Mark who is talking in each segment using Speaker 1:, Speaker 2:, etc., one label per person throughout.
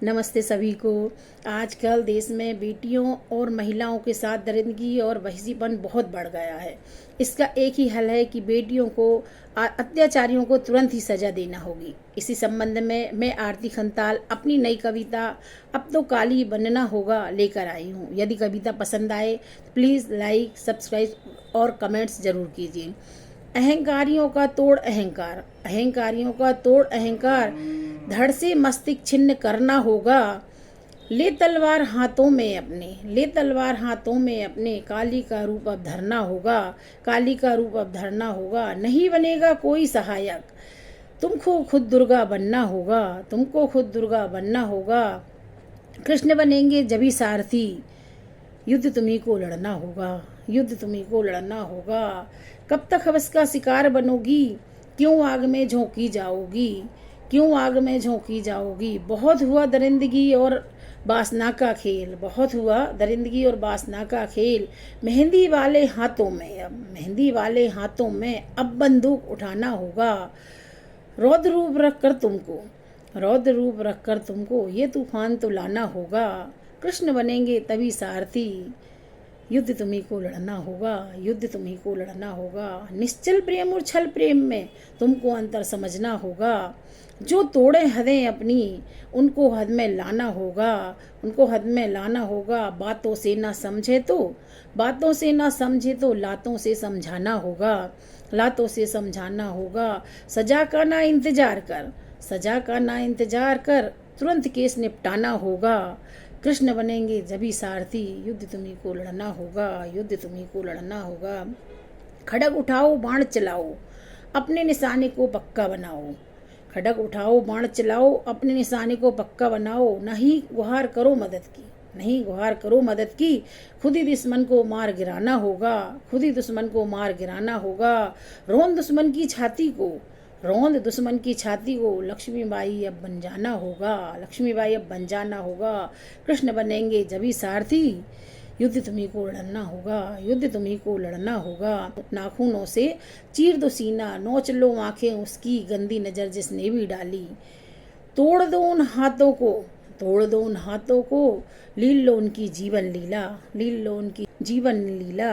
Speaker 1: नमस्ते सभी को। आजकल देश में बेटियों और महिलाओं के साथ दरिंदगी और वहशीपन बहुत बढ़ गया है। इसका एक ही हल है कि बेटियों को अत्याचारियों को तुरंत ही सजा देना होगी। इसी संबंध में मैं आरती खंताल अपनी नई कविता अब तो काली बनना होगा लेकर आई हूँ। यदि कविता पसंद आए तो प्लीज़ लाइक, सब्सक्राइब और कमेंट्स ज़रूर कीजिए। अहंकारियों का तोड़ अहंकार, अहंकारियों का तोड़ अहंकार, धड़ से मस्तिष्क छिन्न करना होगा। ले तलवार हाथों में अपने, ले तलवार हाथों में अपने, काली का रूप अब धरना होगा, काली का रूप अब धरना होगा। नहीं बनेगा कोई सहायक, तुमको खुद दुर्गा बनना होगा, तुमको खुद दुर्गा बनना होगा। कृष्ण बनेंगे जभी सारथी, युद्ध तुम्ही को लड़ना होगा, युद्ध तुम्ही को लड़ना होगा। कब तक हवस का शिकार बनोगी, क्यों आग में झोंकी जाओगी, क्यों आग में झोंकी जाओगी। बहुत हुआ दरिंदगी और वासना का खेल, बहुत हुआ दरिंदगी और वासना का खेल। मेहंदी वाले हाथों में अब, मेहंदी वाले हाथों में अब बंदूक उठाना होगा। रौद्र रूप रख कर तुमको, रौद्र रूप रख कर तुमको ये तूफान तो लाना होगा। कृष्ण बनेंगे तभी सारथी, युद्ध तुम्ही को लड़ना होगा, युद्ध तुम्ही को लड़ना होगा। निश्चल प्रेम और छल प्रेम में तुमको अंतर समझना होगा। जो तोड़े हदें अपनी उनको हद में लाना होगा, उनको हद में लाना होगा। बातों से ना समझे तो, बातों से ना समझे तो लातों से समझाना होगा, लातों से समझाना होगा। सजा का ना इंतजार कर, सजा का ना इंतजार कर, तुरंत केस निपटाना होगा। कृष्ण बनेंगे जभी सारथी, युद्ध तुम्ही को लड़ना होगा, युद्ध तुम्ही को लड़ना होगा। खड़ग उठाओ बाण चलाओ, अपने निशाने को पक्का बनाओ, खड़ग उठाओ बाण चलाओ, अपने निशाने को पक्का बनाओ। नहीं गुहार करो मदद की, नहीं गुहार करो मदद की, खुद ही दुश्मन को मार गिराना होगा, खुद ही दुश्मन को मार गिराना होगा। रोंद दुश्मन की छाती को, रोंद दुश्मन की छाती को, लक्ष्मीबाई अब बन जाना होगा, लक्ष्मीबाई अब बन जाना होगा। कृष्ण बनेंगे जभी सारथी, युद्ध तुम्ही को लड़ना होगा, युद्ध तुम्ही को लड़ना होगा। नाखूनों से चीर दो सीना, नोच लो आंखें उसकी, गंदी नजर जिसने भी डाली। तोड़ दो उन हाथों को, तोड़ दो उन हाथों को, लील लो उनकी जीवन लीला, लील लो उनकी जीवन लीला।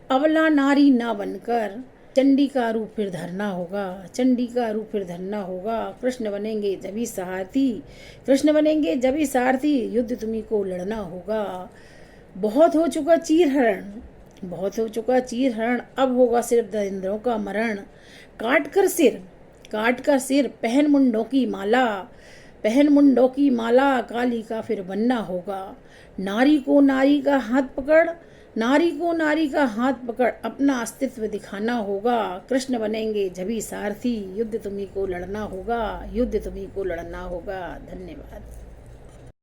Speaker 1: अबला नारी ना बनकर चंडी का रूप फिर धरना होगा, चंडी का रूप फिर धरना होगा। कृष्ण बनेंगे जभी सारथी, कृष्ण बनेंगे जभी सारथी, युद्ध तुम्ही को लड़ना होगा। बहुत हो चुका चीर हरण, बहुत हो चुका चीर हरण, अब होगा सिर्फ दरिंद्रों का मरण। काट कर सिर, काट कर सिर, पहन मुंडों की माला, पहन मुंडों की माला, काली का फिर बनना होगा। नारी को नारी का हाथ पकड़, नारी को नारी का हाथ पकड़, अपना अस्तित्व दिखाना होगा। कृष्ण बनेंगे जभी सारथी, युद्ध तुम्ही को लड़ना होगा, युद्ध तुम्ही को लड़ना होगा। धन्यवाद।